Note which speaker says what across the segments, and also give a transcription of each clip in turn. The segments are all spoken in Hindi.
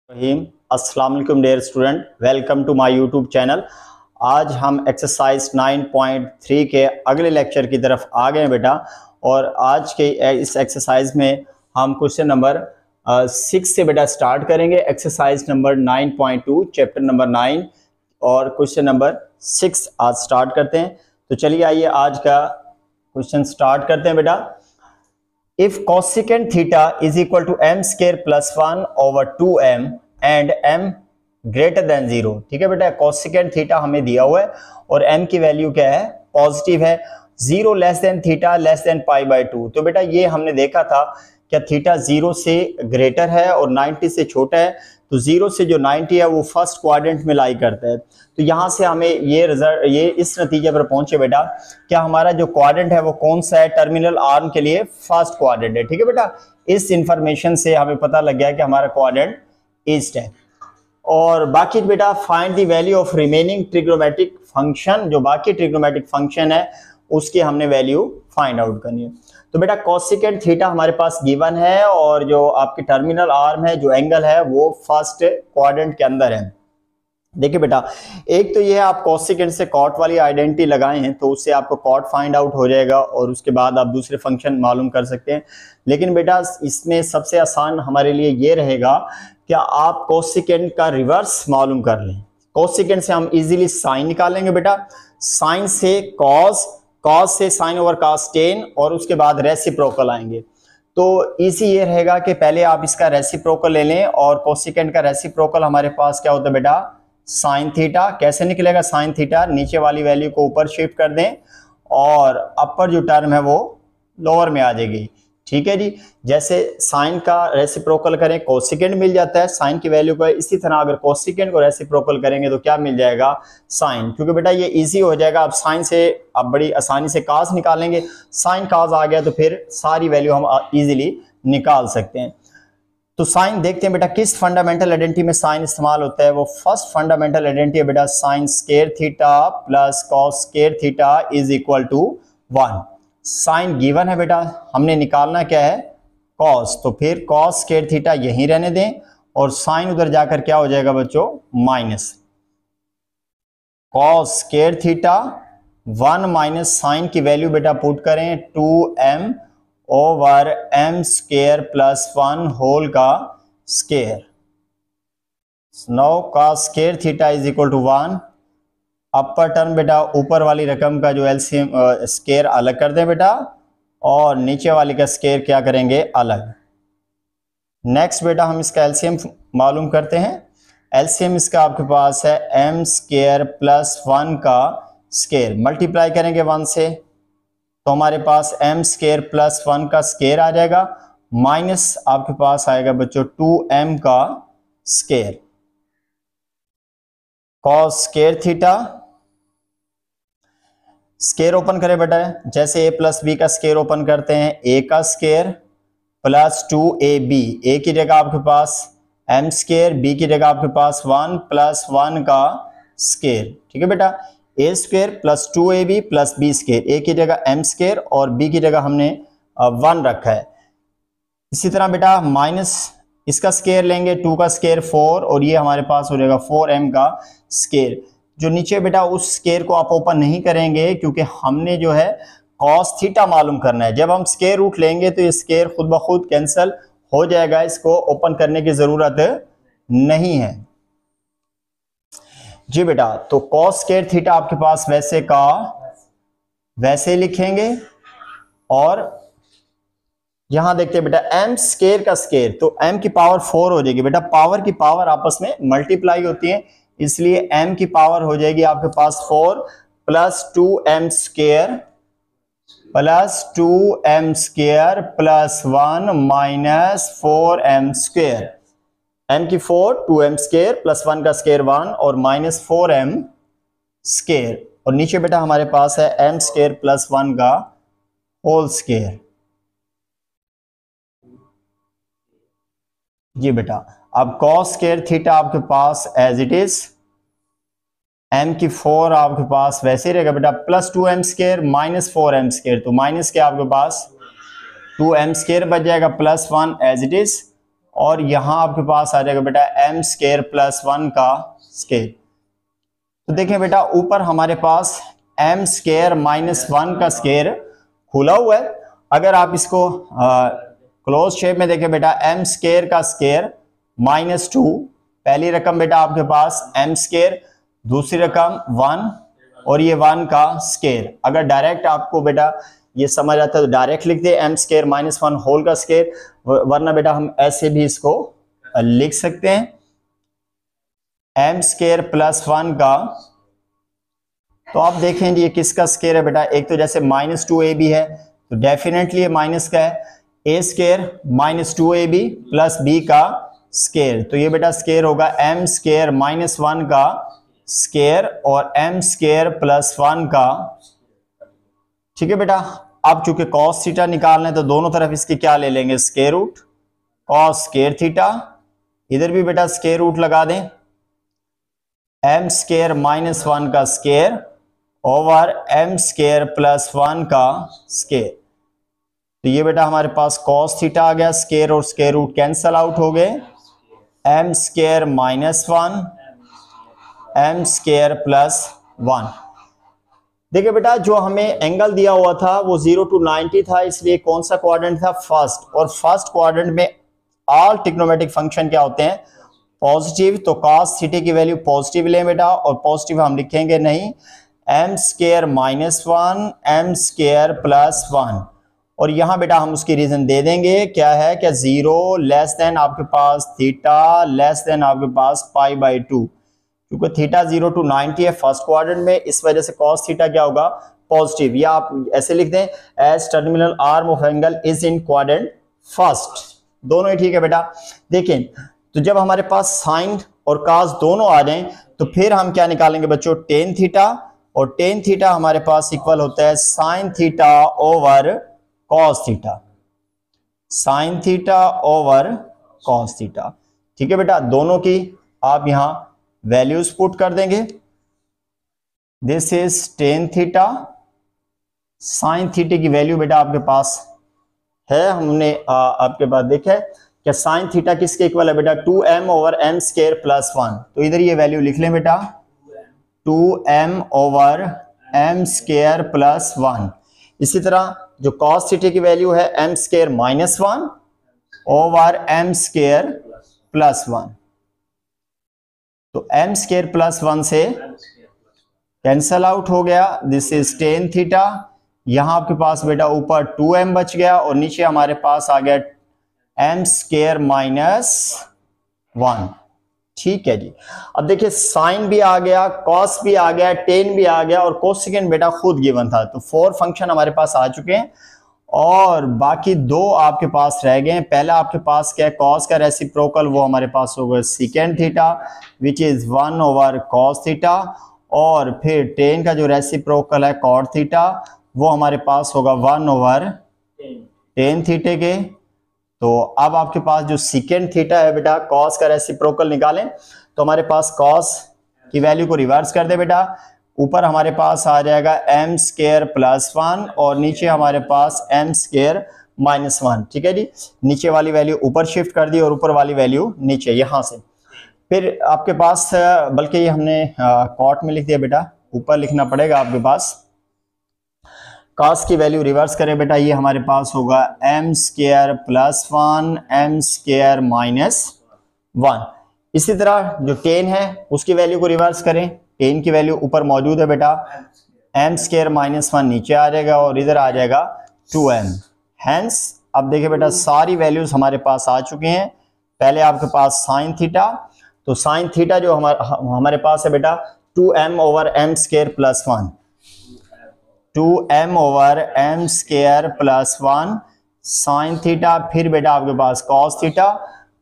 Speaker 1: रहीम। अस्सलाम वालेकुम dear student, welcome to my YouTube channel. आज हम एक्सरसाइज 9.3 के अगले लेक्चर की तरफ आ गए हैं बेटा। और आज के इस एक्सरसाइज में हम क्वेश्चन नंबर 6 से बेटा स्टार्ट करेंगे। एक्सरसाइज नंबर 9.2 चैप्टर नंबर 9 और क्वेश्चन नंबर 6 आज स्टार्ट करते हैं। तो चलिए आइए आज का क्वेश्चन स्टार्ट करते हैं बेटा। If cosecant theta is equal to m square plus 1 over 2m and m greater than 0, ठीक है बेटा। cosecant थीटा हमें दिया हुआ है और m की वैल्यू क्या है, पॉजिटिव है। 0 less than theta less than pi by 2। तो बेटा ये हमने देखा था क्या थीटा 0 से ग्रेटर है और 90 से छोटा है। तो 0 से जो 90 है वो फर्स्ट क्वाड्रेंट में लाई करता है। तो यहाँ से हमें ये रिजल्ट, ये इस नतीजे पर पहुंचे बेटा क्या हमारा जो क्वाड्रेंट है वो कौन सा है, टर्मिनल आर्म के लिए फर्स्ट क्वाड्रेंट है। ठीक है बेटा, इस इंफॉर्मेशन से हमें पता लग गया कि हमारा क्वाड्रेंट ईस्ट है। और बाकी बेटा find the value of remaining trigonometric function, जो बाकी ट्रिग्नोमेट्रिक फंक्शन है उसकी हमने वैल्यू फाइंड आउट करनी है। तो बेटा कोसेकेंट थीटा हमारे पास गिवन है और जो आपकी टर्मिनल आर्म है, जो एंगल है वो फर्स्ट क्वाड्रेंट के अंदर है। देखिए बेटा, एक तो ये है आप कोसेकेंट से कॉट वाली आइडेंटिटी लगाए हैं तो उससे आपको कॉट फाइंड आउट हो जाएगा और उसके बाद आप दूसरे फंक्शन मालूम कर सकते हैं। लेकिन बेटा इसमें सबसे आसान हमारे लिए ये रहेगा कि आप कोसेकेंट का रिवर्स मालूम कर लें। कोसेकेंट से हम इजीली साइन निकालेंगे बेटा, साइन से कॉस, कॉस से साइन ओवर कॉस टेन और उसके बाद रेसिप्रोकल आएंगे। तो इजी ये रहेगा कि पहले आप इसका रेसिप्रोकल ले लें और कोसेकेंट का रेसिप्रोकल हमारे पास क्या होता है बेटा, साइन थीटा। कैसे निकलेगा साइन थीटा, नीचे वाली वैल्यू को ऊपर शिफ्ट कर दें और अपर जो टर्म है वो लोअर में आ जाएगी। ठीक है जी, जैसे साइन का रेसिप्रोकल करें कोसेकेंट मिल जाता है साइन की वैल्यू को, इसी तरह अगर कोसेकेंट को रेसिप्रोकल करेंगे तो क्या मिल जाएगा, साइन। क्योंकि बेटा ये इजी हो जाएगा, आप साइन से आप बड़ी आसानी से कास निकालेंगे। साइन कास आ गया तो फिर सारी वैल्यू हम इजीली निकाल सकते हैं। तो साइन देखते हैं बेटा किस फंडामेंटल आइडेंटिटी में साइन इस्तेमाल होता है। वो फर्स्ट फंडामेंटल आइडेंटिटी है बेटा sine square theta plus cos square theta is equal to 1। Sine given है बेटा, हमने निकालना क्या है, कॉस। तो फिर कॉस स्क्वायर थीटा यहीं रहने दें और साइन उधर जाकर क्या हो जाएगा बच्चों, minus cos square theta 1 minus sine की वैल्यू बेटा पुट करें 2m over m square plus 1 whole का square. Now cos square theta is equal to 1। Upper term बेटा ऊपर वाली रकम का जो एलसीएम स्क्वायर अलग कर दें बेटा और नीचे वाली का स्क्वायर क्या करेंगे, अलग। नेक्स्ट बेटा हम इसका एलसीएम मालूम करते हैं। एलसीएम इसका आपके पास है m स्क्वायर प्लस 1 का स्क्वायर, मल्टीप्लाई करेंगे 1 से तो हमारे पास m स्क्वायर प्लस 1 का स्क्वायर आ जाएगा, माइनस आपके पास आएगा बच्चों 2m का square. Cos square theta, square open करें बेटा, जैसे a प्लस बी का स्क्वायर ओपन करते हैं, a का स्क्वायर प्लस 2ab, a की जगह आपके पास m स्क्वायर, b की जगह आपके पास 1 प्लस 1 का स्क्वायर। ठीक है बेटा, a square plus 2ab plus b square, a की जगह m स्क्वायर और b की जगह हमने 1 रखा है। इसी तरह बेटा माइनस इसका स्क्वायर लेंगे, 2 का स्क्वायर 4 और ये हमारे पास हो जाएगा 4m का स्क्वायर। जो नीचे बेटा उस स्क्वायर को आप ओपन नहीं करेंगे क्योंकि हमने जो है कॉस थीटा मालूम करना है। जब हम स्क्वायर रूट लेंगे तो ये स्क्वायर खुद ब खुद कैंसिल हो जाएगा, इसको ओपन करने की जरूरत नहीं है जी बेटा। तो कॉस स्क्वायर थीटा आपके पास वैसे का वैसे लिखेंगे और यहां देखते हैं बेटा m स्क्वायर का स्क्वायर, तो m की पावर 4 हो जाएगी बेटा। पावर की पावर आपस में मल्टीप्लाई होती है, इसलिए m की पावर हो जाएगी आपके पास 4 plus 2m square plus 2m square plus 1 minus 4m square. m की 4, 2m स्क्वायर प्लस 1 का स्क्वायर 1 और माइनस 4m स्क्वायर। और नीचे बेटा हमारे पास है m स्क्वायर प्लस 1 का होल स्क्वायर। जी बेटा, अब कॉस स्क्वायर थीटा आपके पास एज इट इज, m की 4 आपके पास वैसे रहेगा बेटा, plus 2m square minus 4m square, तो माइनस के आपके पास 2m स्क्वायर बच जाएगा प्लस 1 एज इट इज और यहाँ आपके पास आ जाएगा बेटा m स्क्वायर प्लस 1 का स्क्वायर। तो देखें बेटा ऊपर हमारे पास m स्क्वायर माइनस 1 का स्क्वायर खुला हुआ है। अगर आप इसको क्लोज शेप में देखें बेटा m स्क्वायर का स्क्वायर माइनस 2, पहली रकम बेटा आपके पास m स्क्वायर, दूसरी रकम 1 और ये 1 का स्क्वायर। अगर डायरेक्ट आपको बेटा ये समझ आता है तो डायरेक्ट लिख दे m स्क्वायर माइनस 1 होल का स्क्वायर, वरना बेटा हम ऐसे भी इसको लिख सकते हैं m स्क्वायर प्लस 1 का। तो आप देखें ये किसका स्क्वायर है बेटा, एक तो जैसे माइनस 2ab है तो डेफिनेटली ये माइनस का है, a square minus 2ab plus b का स्क्वायर। तो ये बेटा स्क्वायर होगा m स्क्वायर माइनस 1 का स्क्वायर और m स्क्वायर प्लस 1 का। ठीक है बेटा, अब चूंकि cos थीटा निकालना है तो दोनों तरफ इसकी क्या ले लेंगे, square root cos square theta, इधर भी बेटा स्क्वायर रूट लगा दें m स्क्वायर माइनस 1 का square over m square plus 1 का स्क्वायर। तो ये बेटा हमारे पास cos थीटा आ गया, स्क्वायर और स्क्वायर रूट कैंसल आउट हो गए, m square minus 1 m square plus 1। देखिए बेटा जो हमें एंगल दिया हुआ था वो 0 to 90 था, इसलिए कौन सा क्वाड्रेंट था, फर्स्ट। और फर्स्ट क्वाड्रेंट में ऑल ट्रिग्नोमेट्रिक फंक्शन क्या होते हैं, पॉजिटिव। तो cos थीटा की वैल्यू पॉजिटिव लें बेटा, और पॉजिटिव हम लिखेंगे नहीं, m square minus 1 m square plus 1। और यहाँ बेटा हम उसकी रीजन दे देंगे, क्या है कि 0 लेस देन आपके पास थीटा लेस देन आपके पास π/2, क्योंकि थीटा 0 to 90 है फर्स्ट क्वाड्रेंट में, इस वजह से cos थीटा क्या होगा, पॉजिटिव। या आप ऐसे लिख दें as terminal arm of angle is in quadrant first, दोनों ही ठीक है बेटा। देखें तो जब हमारे पास साइन और cos दोनों आ जाएं तो फिर हम क्या निकालेंगे बच्चों, टेन थीटा, और टेन थीटा हमारे पास इक्वल होता है sine theta over cos theta, sine theta over cos theta. ठीक है बेटा, दोनों की आप यहां वैल्यूज पुट कर देंगे। This is tan theta, sine theta की वैल्यू बेटा आपके पास है, हमने आपके पास देखा है कि साइन थीटा किसके इक्वल है बेटा, 2m over m square plus 1। तो इधर ये वैल्यू लिख लें बेटा 2m over m square plus 1। इसी तरह जो cos थीटा की वैल्यू है m square minus 1 over m square plus 1। तो m स्क्वायर प्लस 1 से कैंसल आउट हो गया, दिस इज टेन थीटा। यहां आपके पास बेटा ऊपर 2m बच गया और नीचे हमारे पास आ गया m स्क्वायर माइनस 1। ठीक है जी, अब देखिए साइन भी आ गया, cos भी आ गया, टेन भी आ गया, और कोसेकेंट बेटा खुद गिवन था। तो 4 फंक्शन हमारे पास आ चुके हैं और बाकी 2 आपके पास रह गए हैं। पहला आपके पास क्या है, cos का रेसिप्रोकल, वो हमारे पास होगा second theta which is 1 over cos theta, और फिर टेन का जो रेसिप्रोकल है cot थीटा, वो हमारे पास होगा 1 ओवर टेन थीटे के। तो अब आपके पास जो सेकेंड थीटा है बेटा, cos का रेसिप्रोकल निकालें तो हमारे पास cos की वैल्यू को रिवर्स कर दे बेटा, ऊपर हमारे पास आ जाएगा m स्क्वायर प्लस 1 और नीचे हमारे पास m स्क्वायर माइनस 1। ठीक है जी, नीचे वाली वैल्यू ऊपर शिफ्ट कर दी और ऊपर वाली वैल्यू नीचे, यहां से फिर आपके पास, बल्कि ये हमने कॉट में लिख दिया बेटा, ऊपर लिखना पड़ेगा आपके पास। cos की वैल्यू रिवर्स करें बेटा, ये हमारे पास होगा m square plus 1 m square minus 1। इसी तरह जो टेन है उसकी वैल्यू को रिवर्स करें, टेन की वैल्यू ऊपर मौजूद है बेटा, m स्क्वायर माइनस 1 नीचे आ जाएगा और इधर आ जाएगा 2m। हैंस अब देखिए बेटा सारी वैल्यूज हमारे पास आ चुके हैं। पहले आपके पास साइन थीटा, तो साइन थीटा जो हमारे पास है बेटा 2m over m square plus 1, 2m over m square plus 1 sine theta. फिर बेटा आपके पास cos थीटा,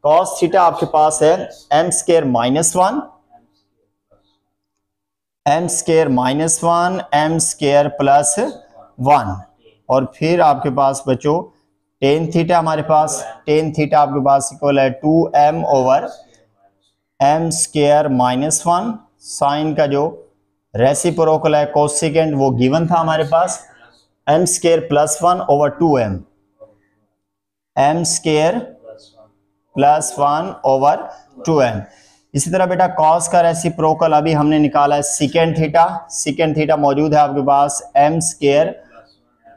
Speaker 1: cos थीटा आपके पास है m square minus 1, m square minus 1 m square plus 1, और फिर आपके पास बच्चों टेन थीटा, हमारे पास टेन थीटा आपके पास इक्वल है 2m over m square minus 1, sine का जो रेसिप्रोकल है कोसेकेंट वो गिवन था हमारे पास, m square plus 1 over 2m, m square +1/2n। इसी तरह बेटा कॉस का रेसिप्रोकल अभी हमने निकाला है सेकेंड थीटा। सेकेंड थीटा मौजूद है आपके पास m²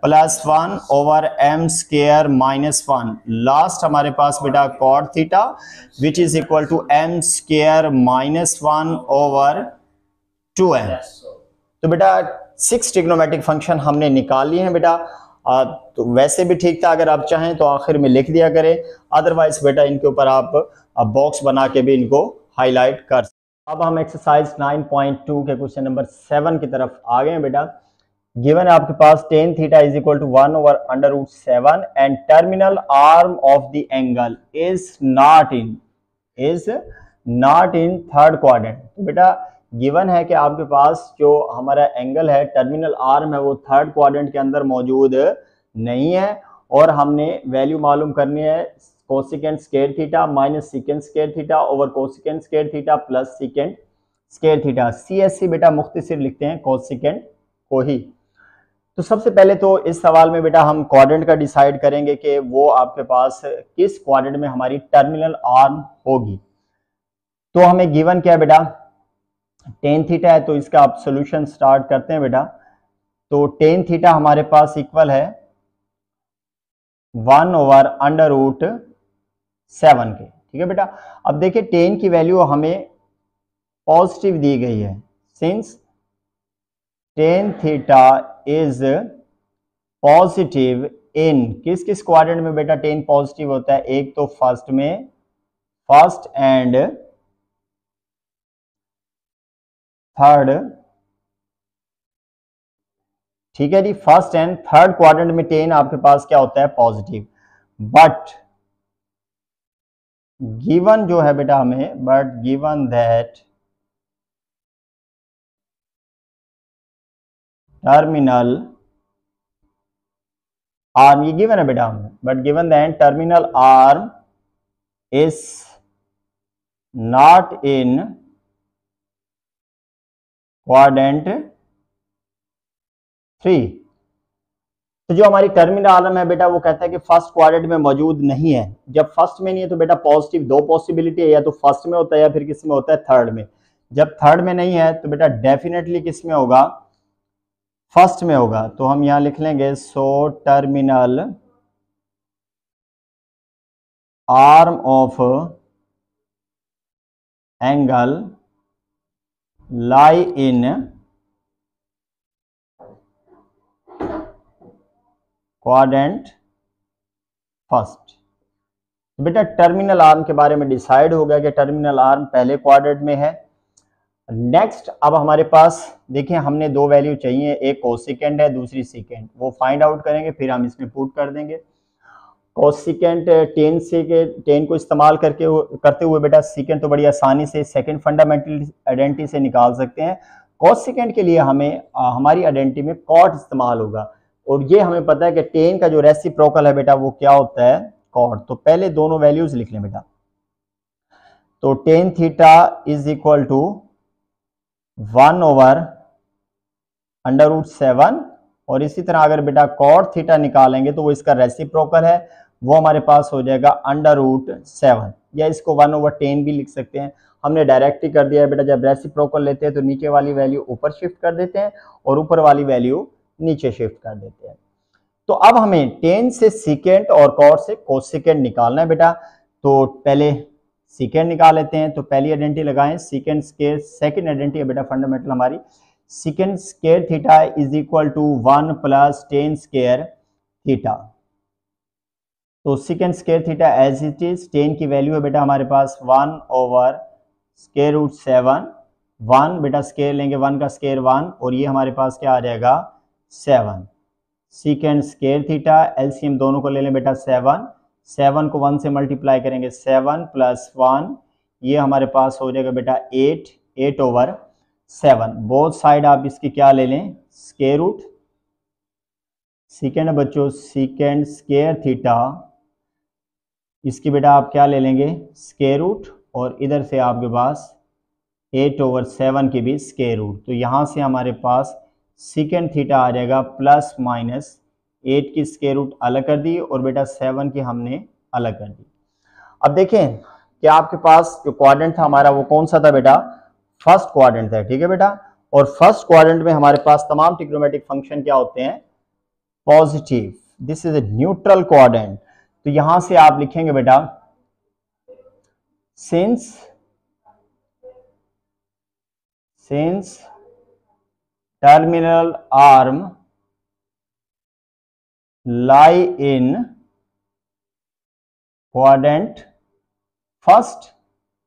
Speaker 1: +1/m² - 1। लास्ट हमारे पास बेटा cot theta which is equal to m² - 1/2n। तो बेटा 6 ट्रिग्नोमेट्रिक फंक्शन हमने निकाल लिए हैं बेटा। तो वैसे भी ठीक था, अगर आप चाहें तो आखिर में लिख दिया करें, अदरवाइज बेटा इनके ऊपर आप बॉक्स बना के भी इनको हाईलाइट कर। अब हम एक्सरसाइज 9.2 के क्वेश्चन नंबर 7 की तरफ आ गए हैं बेटा। गिवन है आपके पास tan theta is equal to 1/√7 and terminal arm of the angle is not in third quadrant. तो बेटा गिवन है कि आपके पास जो हमारा एंगल है, टर्मिनल आर्म है, वो थर्ड क्वाड्रेंट के अंदर मौजूद नहीं है, और हमने वैल्यू मालूम करनी है cosecant square theta minus secant square theta over cosecant square theta plus secant square theta. CSC बेटा मुख्तसर लिखते हैं कोसेकेंट को ही। तो सबसे पहले तो इस सवाल में बेटा हम क्वाड्रेंट का डिसाइड करेंगे कि वो आपके पास किस क्वाड्रेंट में हमारी टर्मिनल आर्म होगी। तो हमें गिवन क्या है बेटा, tan थीटा है, तो इसका आप सोल्यूशन स्टार्ट करते हैं बेटा। तो tan थीटा हमारे पास इक्वल है 1/√7 के। ठीक है बेटा। अब देखिए tan की वैल्यू हमें पॉजिटिव दी गई है, since tan theta is positive in किस किस क्वाड्रेंट में बेटा tan पॉजिटिव होता है, एक तो फर्स्ट में, फर्स्ट एंड थर्ड। ठीक है जी, फर्स्ट एंड थर्ड क्वाड्रेंट में tan आपके पास क्या होता है, पॉजिटिव। बट गिवन जो है बेटा हमें, but given that terminal arm, ये गिवन है बेटा हमें, but given that terminal arm is not in quadrant 3। तो जो हमारी टर्मिनल आर्म है बेटा वो कहता है कि फर्स्ट क्वाड्रेंट में मौजूद नहीं है। जब फर्स्ट में नहीं है तो बेटा पॉजिटिव दो पॉसिबिलिटी है, या तो फर्स्ट में होता है या फिर किस में होता है, थर्ड में। जब थर्ड में नहीं है तो बेटा डेफिनेटली किस में होगा, फर्स्ट में होगा। तो हम यहां लिख लेंगे so terminal arm of angle lie in quadrant first. बेटा टर्मिनल आर्म के बारे में डिसाइड हो गया कि टर्मिनल आर्म पहले क्वाड्रेंट में है। नेक्स्ट अब हमारे पास देखिए हमने दो वैल्यू चाहिए, एक कोसेकेंट है, दूसरी सीकेंट। वो फाइंड आउट करेंगे, फिर हम इसमें पुट कर देंगे। कोसेकेंट tan को इस्तेमाल करते हुए बेटा सीकेंट तो बड़ी आसानी से सेकंड फंडामेंटल आइडेंटिटी से निकाल सकते हैं। कोसेकेंट के लिए हमें हमारी आइडेंटिटी में कॉट इस्तेमाल होगा, और ये हमें पता है कि tan का जो रेसिप्रोकल है बेटा वो क्या होता है, कॉट। तो पहले दोनों वैल्यूज लिख लें बेटा। तो tan theta is equal to 1/√7, और इसी तरह अगर बेटा कॉट थीटा निकालेंगे तो वो इसका रेसिप्रोकल है, वो हमारे पास हो जाएगा √7, या इसको 1/10 भी लिख सकते हैं। हमने डायरेक्ट ही कर दिया है बेटा, जब रेसिप्रोकल लेते हैं तो नीचे वाली वैल्यू ऊपर शिफ्ट कर देते हैं और ऊपर वाली वैल्यू नीचे शिफ्ट कर देते हैं। तो अब हमें tan से सीकेंट और कॉट से कोसेकेंट निकालना है बेटा। तो पहले सीकेंट निकाल लेते हैं। तो पहली आइडेंटिटी लगाएं सीकेंट स्क्वायर, सेकंड आइडेंटिटी है बेटा फंडामेंटल हमारी, secant square theta is equal to 1 + tan square theta. तो secant square theta as it is, tan की वैल्यू है बेटा हमारे पास 1/√7, 1 बेटा स्क्वायर लेंगे, 1 का स्क्वायर 1, और ये हमारे पास क्या आ जाएगा 7। सीकेंट स्क्वायर थीटा एलसीएम दोनों को ले लें बेटा 7 को 1 से मल्टीप्लाई करेंगे 7 + 1, ये हमारे पास हो जाएगा बेटा 8/7। बोथ साइड आप इसकी क्या ले लें, स्क्वायर रूट। सेकेंड बच्चों सीकेंट स्क्वायर थीटा, इसकी बेटा आप क्या ले लेंगे, स्क्वायर रूट, और इधर से आपके पास 8/7 की भी स्क्वायर रूट। तो यहाँ से हमारे पास सीकेंट थीटा आ जाएगा ±8 की स्क्वायर रूट अलग कर दी, और बेटा 7 की हमने अलग कर दी। अब देखें कि आपके पास जो क्वाड्रेंट था हमारा वो कौन सा था बेटा, फर्स्ट क्वाड्रेंट था, ठीक है बेटा। और फर्स्ट क्वाड्रेंट में हमारे पास तमाम ट्रिग्नोमेट्रिक फंक्शन क्या होते हैं, positive. This is a neutral quadrant. तो यहां से आप लिखेंगे बेटा since terminal arm lie in quadrant first,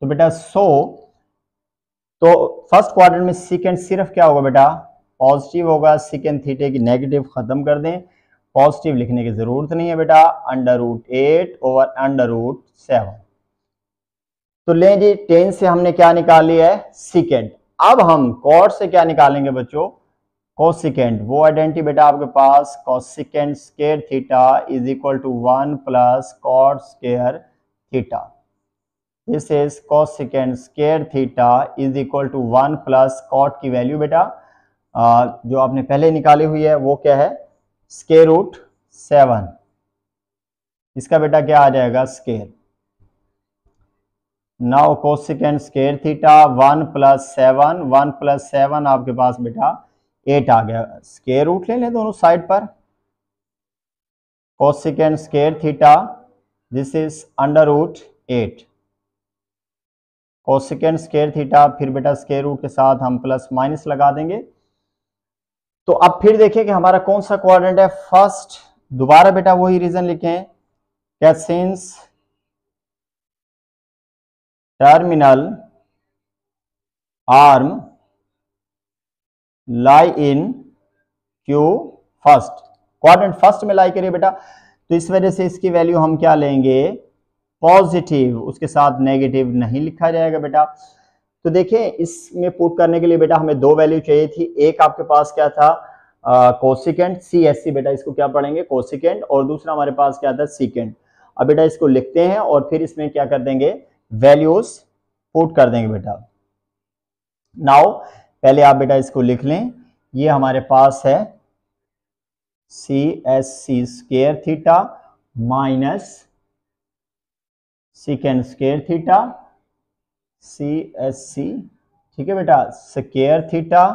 Speaker 1: तो बेटा तो फर्स्ट क्वाड्रेंट में सीकेंड सिर्फ क्या होगा बेटा, पॉजिटिव होगा। सीकेंड थीटा की नेगेटिव खत्म कर दें, पॉजिटिव लिखने की जरूरत नहीं है बेटा, √8 ओवर √7। तो लें जी 10 से हमने क्या निकाल लिया है, सीकेंड। अब हम कॉट से क्या निकालेंगे बच्चों, कोसिकेंड। वो आइडेंटिटी बेटा आपके पास cosecant square theta is equal to 1 plus cot square theta. This is cosecant square theta is equal to 1 plus cot की वैल्यू बेटा जो आपने पहले निकाली हुई है वो क्या है, √7। इसका बेटा क्या आ जाएगा, square. Now cosecant square theta 1 plus 7 आपके पास बेटा 8 आ गया। स्क्वायर रूट ले लें दोनों साइड पर। Cosecant square theta this is √8 cosecant square theta, फिर बेटा स्क्वायर रूट के साथ हम प्लस माइनस लगा देंगे। तो अब फिर देखिए कि हमारा कौन सा क्वाड्रेंट है, फर्स्ट। दोबारा बेटा वही रीजन लिखें, क्या सिंस टर्मिनल आर्म लाई इन क्यू फर्स्ट, क्वाड्रेंट फर्स्ट में लाई करिए बेटा। तो इस वजह से इसकी वैल्यू हम क्या लेंगे, पॉजिटिव, उसके साथ नेगेटिव नहीं लिखा जाएगा बेटा। तो देखिए इसमें पुट करने के लिए बेटा हमें दो वैल्यू चाहिए थी। एक आपके पास क्या था, कोसिकेंड, CSC बेटा इसको क्या पढ़ेंगे, कोसिकेंड, और दूसरा हमारे पास क्या था, सीकेंड। अब बेटा इसको लिखते हैं और फिर इसमें क्या कर देंगे, वैल्यूज पुट कर देंगे बेटा। नाउ पहले आप बेटा इसको लिख लें, ये हमारे पास है CSC square theta minus सीकेंड square theta, CSC, ठीक है बेटा, स्क्वायर थीटा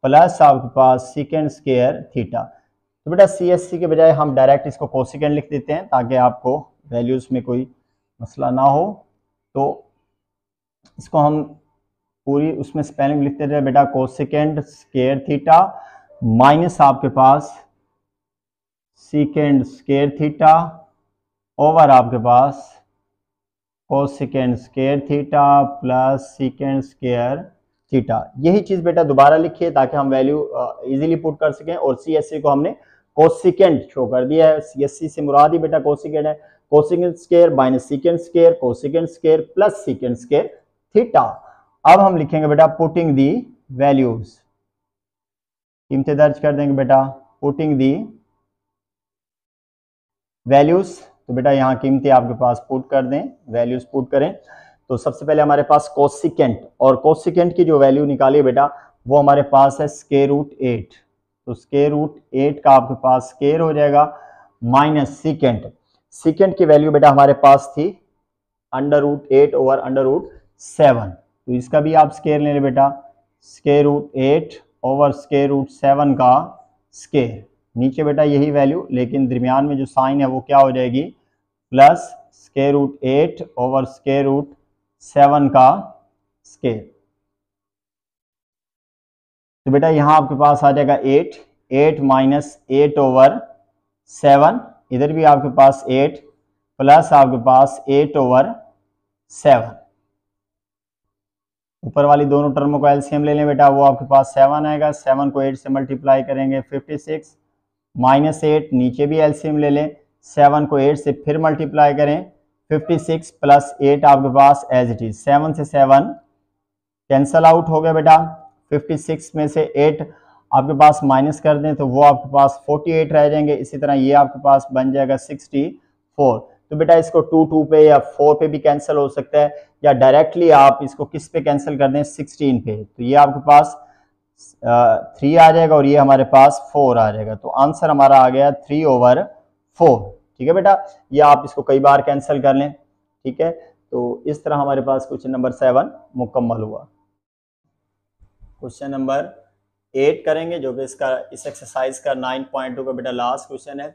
Speaker 1: प्लस आपके पास सीकेंड स्क्वायर थीटा। तो बेटा CSC के बजाय हम डायरेक्ट इसको कोसिकेंड लिख देते हैं ताकि आपको वैल्यूज में कोई मसला ना हो। तो इसको हम पूरी उसमें स्पेलिंग लिखते थे बेटा, कोसिकेंड स्क्वायर थीटा माइनस आपके पास सीकेंड स्क्वायर थीटा ओवर आपके पास cosecant square theta plus secant square theta. यही चीज बेटा दोबारा लिखिए ताकि हम वैल्यू इजीली पुट कर सकें। और CSC को हमने कोसिकेंड शो कर दिया है। CSC से मुराद ही बेटा कोसिकेंड है, cosecant square minus secant square, cosecant square plus secant square theta. अब हम लिखेंगे बेटा पुटिंग दी वैल्यूज, कीमतें दर्ज कर देंगे बेटा, पुटिंग दी वैल्यूज। तो बेटा यहाँ कीमतें आपके पास पुट कर दें, वैल्यूज पुट करें। तो सबसे पहले हमारे पास कोसिकेंट, और कोसिकेंट की जो वैल्यू निकाली बेटा वो हमारे पास है √8। तो √8 का आपके पास स्क्वायर हो जाएगा माइनस सीकेंट। सीकेंट की वैल्यू बेटा हमारे पास थी √8 ओवर √7। तो इसका भी आप स्क्वायर ले लें बेटा, √8 ओवर √7 का स्क्वायर। नीचे बेटा यही वैल्यू, लेकिन दरमियान में जो साइन है वो क्या हो जाएगी, प्लस √8 ओवर √7 का स्क्वायर। तो बेटा यहाँ आपके पास आ जाएगा 8 माइनस 8 ओवर 7, इधर भी आपके पास 8 प्लस आपके पास 8 ओवर 7। ऊपर वाली दोनों टर्मों को एलसीएम ले लें बेटा, वो आपके पास 7 आएगा। 7 को 8 से मल्टीप्लाई करेंगे 56, माइनस 8, नीचे भी एलसीएम ले लें, 7 को 8 से फिर मल्टीप्लाई करें 56 प्लस 8 आपके पास एज इट इज। 7 से 7 कैंसल आउट हो गया बेटा। 56 में से 8 आपके पास माइनस कर दें तो वो आपके पास 48 रह जाएंगे। इसी तरह ये आपके पास बन जाएगा 64। तो बेटा इसको 2 पे या 4 पे भी कैंसिल हो सकता है, या डायरेक्टली आप इसको किस पे कैंसिल कर दें, 16 पे। तो ये आपके पास 3 आ जाएगा और ये हमारे पास 4 आ जाएगा। तो आंसर हमारा आ गया 3/4। ठीक है बेटा, ये आप इसको कई बार कैंसिल कर लें। ठीक है, तो इस तरह हमारे पास क्वेश्चन नंबर 7 मुकम्मल हुआ। क्वेश्चन नंबर 8 करेंगे, जो कि इस एक्सरसाइज का 9.2 का बेटा लास्ट क्वेश्चन है।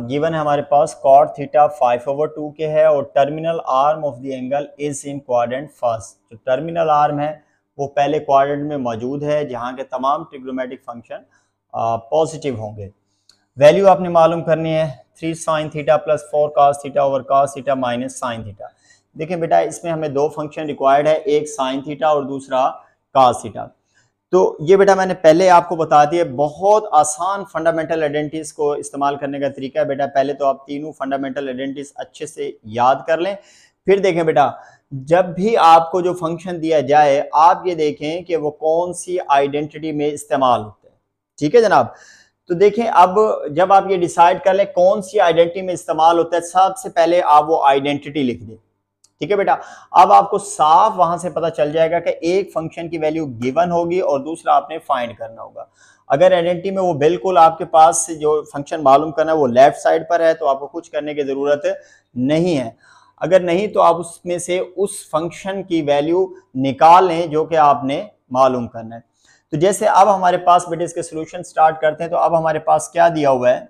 Speaker 1: गिवन है हमारे पास कॉट थीटा 5/2 के है और terminal arm of the angle is in quadrant first. जो टर्मिनल आर्म है वो पहले क्वाड्रेंट में मौजूद है, जहां के तमाम ट्रिग्नोमेट्रिक फंक्शन पॉजिटिव होंगे। वैल्यू आपने मालूम करनी है 3 sin theta plus 4 cos theta over cos theta minus sin theta. देखिए बेटा, इसमें हमें दो फंक्शन रिक्वायर्ड है, एक sin थीटा और दूसरा cos थीटा। तो ये बेटा मैंने पहले आपको बता दिया, बहुत आसान फंडामेंटल आइडेंटिटीज को इस्तेमाल करने का तरीका है बेटा। पहले तो आप तीनों फंडामेंटल आइडेंटिटीज अच्छे से याद कर लें, फिर देखें बेटा जब भी आपको जो फंक्शन दिया जाए आप ये देखें कि वो कौन सी आइडेंटिटी में इस्तेमाल होते हैं। ठीक है जनाब, तो देखें अब जब आप ये डिसाइड कर लें कौन सी आइडेंटिटी में इस्तेमाल होता है, सबसे पहले आप वो आइडेंटिटी लिख दें। ठीक है बेटा, अब आपको साफ वहां से पता चल जाएगा कि एक फंक्शन की वैल्यू गिवन होगी और दूसरा आपने फाइंड करना होगा। अगर आइडेंटिटी में वो बिल्कुल आपके पास जो फंक्शन मालूम करना है वो लेफ्ट साइड पर है तो आपको कुछ करने की जरूरत नहीं है। अगर नहीं तो आप उसमें से उस फंक्शन की वैल्यू निकाल लें जो कि आपने मालूम करना है। तो जैसे अब हमारे पास बेटे इसके सोल्यूशन स्टार्ट करते हैं, तो अब हमारे पास क्या दिया हुआ है,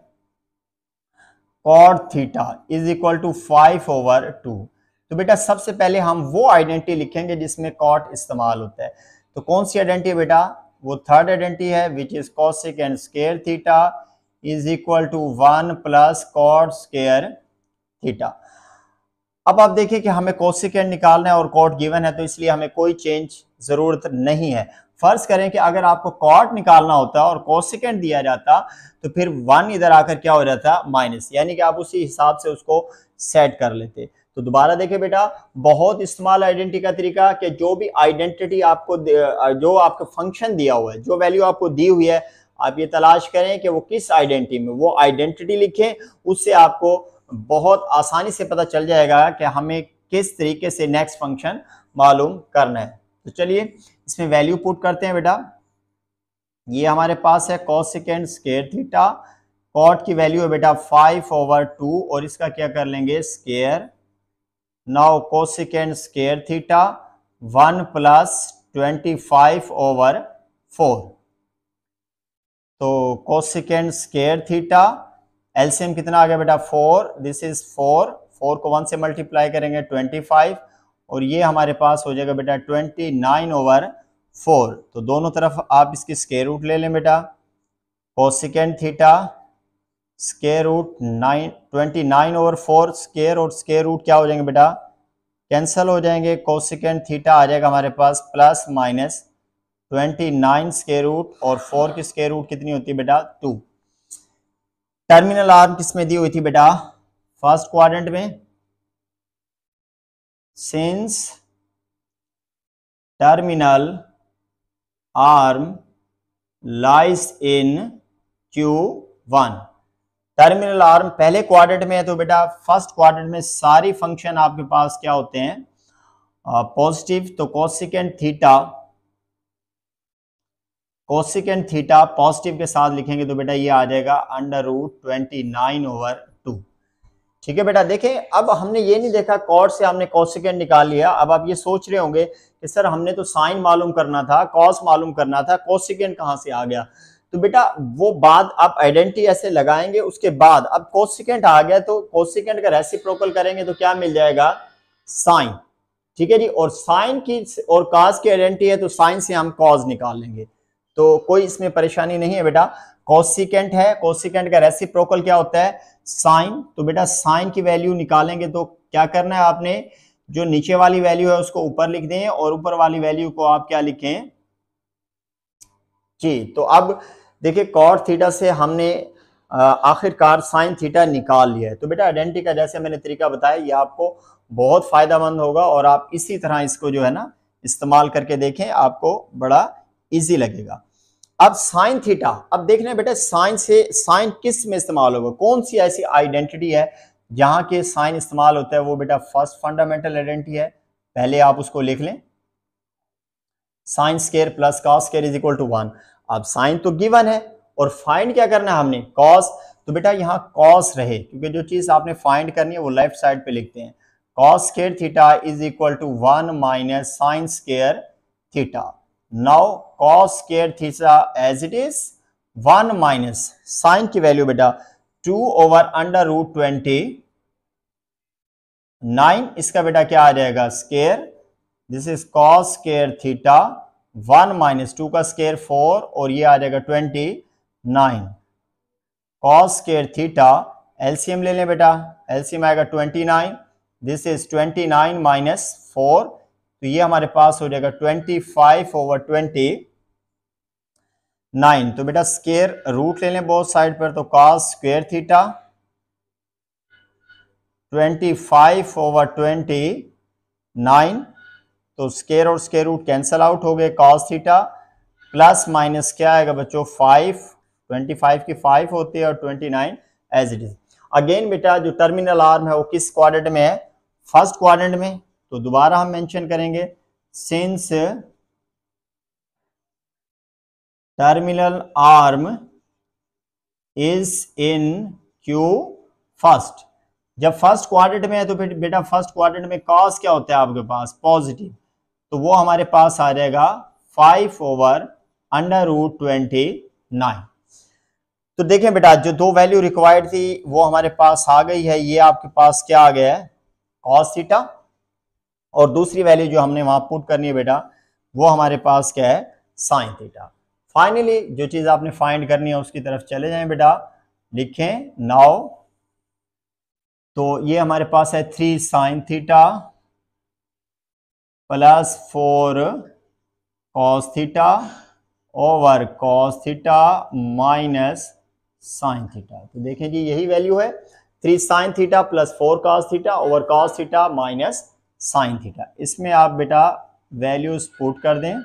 Speaker 1: cot theta is equal to 5/2। तो बेटा सबसे पहले हम वो आइडेंटिटी लिखेंगे जिसमें कॉट इस्तेमाल होता है। तो कौन सी आइडेंटिटी है बेटा, वो थर्ड आइडेंटिटी है which is cosecant square theta is equal to 1 plus cot square theta. अब आप देखिए कि हमें कोसेकेंट निकालना है और कॉट गिवन है, तो इसलिए हमें कोई चेंज जरूरत नहीं है। फर्ज करें कि अगर आपको कॉट निकालना होता और कोसेकेंट दिया जाता तो फिर 1 इधर आकर क्या हो जाता, माइनस, यानी कि आप उसी हिसाब से उसको सेट कर लेते। तो दोबारा देखिए बेटा, बहुत इस्तेमाल आइडेंटिटी का तरीका कि जो भी आइडेंटिटी आपको जो आपका फंक्शन दिया हुआ है, जो वैल्यू आपको दी हुई है, आप ये तलाश करें कि वो किस आइडेंटिटी में, वो आइडेंटिटी लिखें। उससे आपको बहुत आसानी से पता चल जाएगा कि हमें किस तरीके से नेक्स्ट फंक्शन मालूम करना है। तो चलिए इसमें वैल्यू पुट करते हैं बेटा। ये हमारे पास है कोसेकेंट स्क्वायर थीटा, कॉट की वैल्यू है बेटा 5/2 और इसका क्या कर लेंगे square. Now cosecant square theta 1 plus 25/4। तो कोसेकेंट स्क्वायर थीटा एलसीएम कितना आ गया बेटा 4, दिस इज 4 को 1 से मल्टीप्लाई करेंगे 25 और ये हमारे पास हो जाएगा बेटा 29/4। तो दोनों तरफ आप इसकी स्क्वायर रूट ले लें बेटा। Cosecant theta square root 29/4, square और स्क्वायर रूट क्या हो जाएंगे बेटा, कैंसल हो जाएंगे। कोसेकेंट थीटा आ जाएगा हमारे पास प्लस माइनस 29 स्क्वायर रूट और 4 की स्क्वायर रूट कितनी होती है बेटा 2। टर्मिनल आर्म किसमें दी हुई थी बेटा, फर्स्ट क्वाड्रेंट में। Since terminal arm lies in Q1, terminal arm पहले क्वाड्रेंट में है तो बेटा फर्स्ट क्वाड्रेंट में सारी फंक्शन आपके पास क्या होते हैं, पॉजिटिव। तो कोसेकेंट थीटा पॉजिटिव के साथ लिखेंगे तो बेटा ये आ जाएगा √29/2। ठीक है बेटा, देखें अब हमने ये नहीं देखा कॉट से हमने कोसेकेंट निकाल लिया। अब आप ये सोच रहे होंगे कि सर हमने तो साइन मालूम करना था, कॉस मालूम करना था, कोसेकेंट कहां से आ गया। तो बेटा वो बात आप आइडेंटिटी ऐसे लगाएंगे, उसके बाद अब कोसेकेंट आ गया तो कोसेकेंट का रेसिप्रोकल करेंगे तो क्या मिल जाएगा, साइन। ठीक है जी, और साइन की और कॉस की आइडेंटिटी है तो साइन से हम कॉस निकाल लेंगे, तो कोई इसमें परेशानी नहीं है बेटा। कोसेकेंट है, कोसेकेंट का रेसिप्रोकल क्या होता है, साइन। तो बेटा साइन की वैल्यू निकालेंगे तो क्या करना है आपने, जो नीचे वाली वैल्यू है उसको ऊपर लिख दें और ऊपर वाली वैल्यू को आप क्या लिखें जी। तो अब देखिए कॉट थीटा से हमने आखिरकार साइन थीटा निकाल लिया है। तो बेटा आइडेंटिटी का जैसे मैंने तरीका बताया ये आपको बहुत फायदेमंद होगा और आप इसी तरह इसको जो है ना इस्तेमाल करके देखें, आपको बड़ा इजी लगेगा। अब साइन थीटा, अब देखना है बेटा साइन से साइन किस में इस्तेमाल होगा, कौन सी ऐसी आइडेंटिटी है जहां के साइन इस्तेमाल होता है, वो बेटा फर्स्ट फंडामेंटल आइडेंटिटी है। पहले आप उसको लिख लें, sine square plus cos square is equal to 1। अब साइन तो गिवन है और फाइंड क्या करना है हमने, कॉस। तो बेटा यहाँ कॉस रहे, क्योंकि जो चीज आपने फाइंड करनी है वो लेफ्ट साइड पे लिखते हैं। cos square theta is equal to 1 minus sin square theta. Now cos square theta as it is 1 minus sin की वैल्यू बेटा 2 over under root 29, इसका बेटा क्या आ जाएगा square, this is cos square theta 1 minus 2 का स्केयर 4 और ये आ जाएगा 29 cos square theta, एलसीएम ले लें बेटा, एलसीएम आएगा 29, दिस इज 29 minus 4, तो ये हमारे पास हो जाएगा 25 over 29। तो बेटा स्केयर रूट ले लें बोथ साइड पर, तो cos square theta 25 over 29, तो स्केयर और स्केयर रूट कैंसल आउट हो गए, cos थीटा प्लस माइनस क्या आएगा बच्चों 5, 25 की 5 होती है और 29 एज इट इज। अगेन बेटा जो टर्मिनल आर्म है वो किस क्वाड्रेंट में है, फर्स्ट क्वाड्रेंट में, तो दोबारा हम मेंशन करेंगे since terminal arm is in Q first. जब फर्स्ट क्वाड्रेंट में है तो फिर बेटा फर्स्ट क्वाड्रेंट में कॉस क्या होता है आपके पास पॉजिटिव, तो वो हमारे पास आ जाएगा 5 over under root 29। तो देखें बेटा जो दो वैल्यू रिक्वायर्ड थी वो हमारे पास आ गई है, ये आपके पास क्या आ गया है cos थीटा, और दूसरी वैल्यू जो हमने वहां पुट करनी है बेटा वो हमारे पास क्या है sin थीटा। फाइनली जो चीज आपने फाइंड करनी है उसकी तरफ चले जाएं बेटा, लिखें नाउ, तो ये हमारे पास है 3 sin theta plus 4 cos theta over cos theta minus sin theta. तो देखें जी यही वैल्यू है 3 sin theta plus 4 cos theta over cos theta minus sin theta. इसमें आप बेटा वैल्यूज पुट कर दें,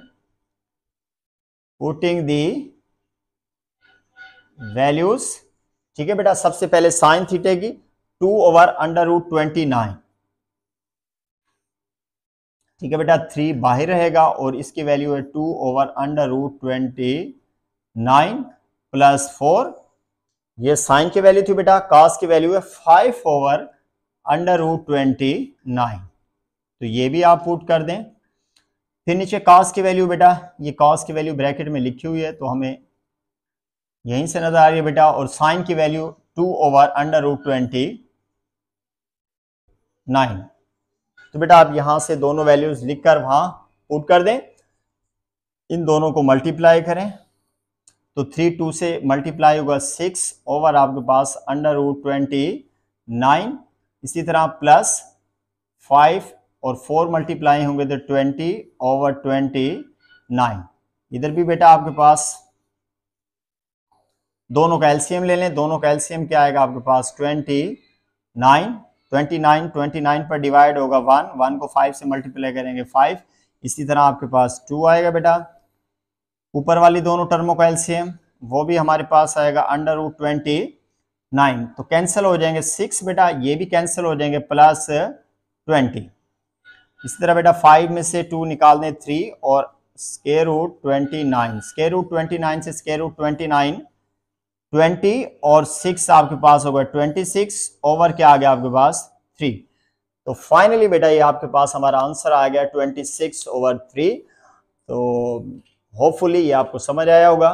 Speaker 1: पुटिंग दी वैल्यूज, ठीक है बेटा। सबसे पहले sin थीटे की 2 over under root 29, ठीक है बेटा 3 बाहर रहेगा और इसकी वैल्यू है 2 over under root 29 प्लस 4, ये साइन की वैल्यू थी बेटा, cos की वैल्यू है 5 over under root 29, तो ये भी आप पुट कर दें। फिर नीचे cos की वैल्यू बेटा, ये cos की वैल्यू ब्रैकेट में लिखी हुई है तो हमें यहीं से नजर आ रही है बेटा, और साइन की वैल्यू 2 over under root 29। तो बेटा आप यहां से दोनों वैल्यूज लिखकर वहां पुट कर दें, इन दोनों को मल्टीप्लाई करें तो 3 2 से मल्टीप्लाई होगा 6 ओवर आपके पास अंडर रूट 29, इसी तरह प्लस 5 और 4 मल्टीप्लाई होंगे तो 20 over 29। इधर भी बेटा आपके पास दोनों का एलसीएम ले लें, दोनों का एलसीएम क्या आएगा आपके पास 29 पर डिवाइड होगा 1 को 5 से मल्टीप्लाई करेंगे 5, इसी तरह आपके पास 2 आएगा बेटा। ऊपर वाली दोनों टर्मों का एलसीएम वो भी हमारे पास आएगा अंडर रूट 29, तो कैंसिल हो जाएंगे 6 बेटा, ये भी कैंसिल हो जाएंगे प्लस 20। इसी तरह बेटा 5 में से 2 निकाल दें 3 और स्क्वायर रूट 29, स्क्वायर रूट 29 से स्क्वायर रूट 29 20 और 6 आपके पास होगा 26 ओवर क्या आ गया आपके पास 3। तो फाइनली बेटा ये आपके पास हमारा आंसर आ गया 26 over 3। तो होपफुली ये आपको समझ आया होगा।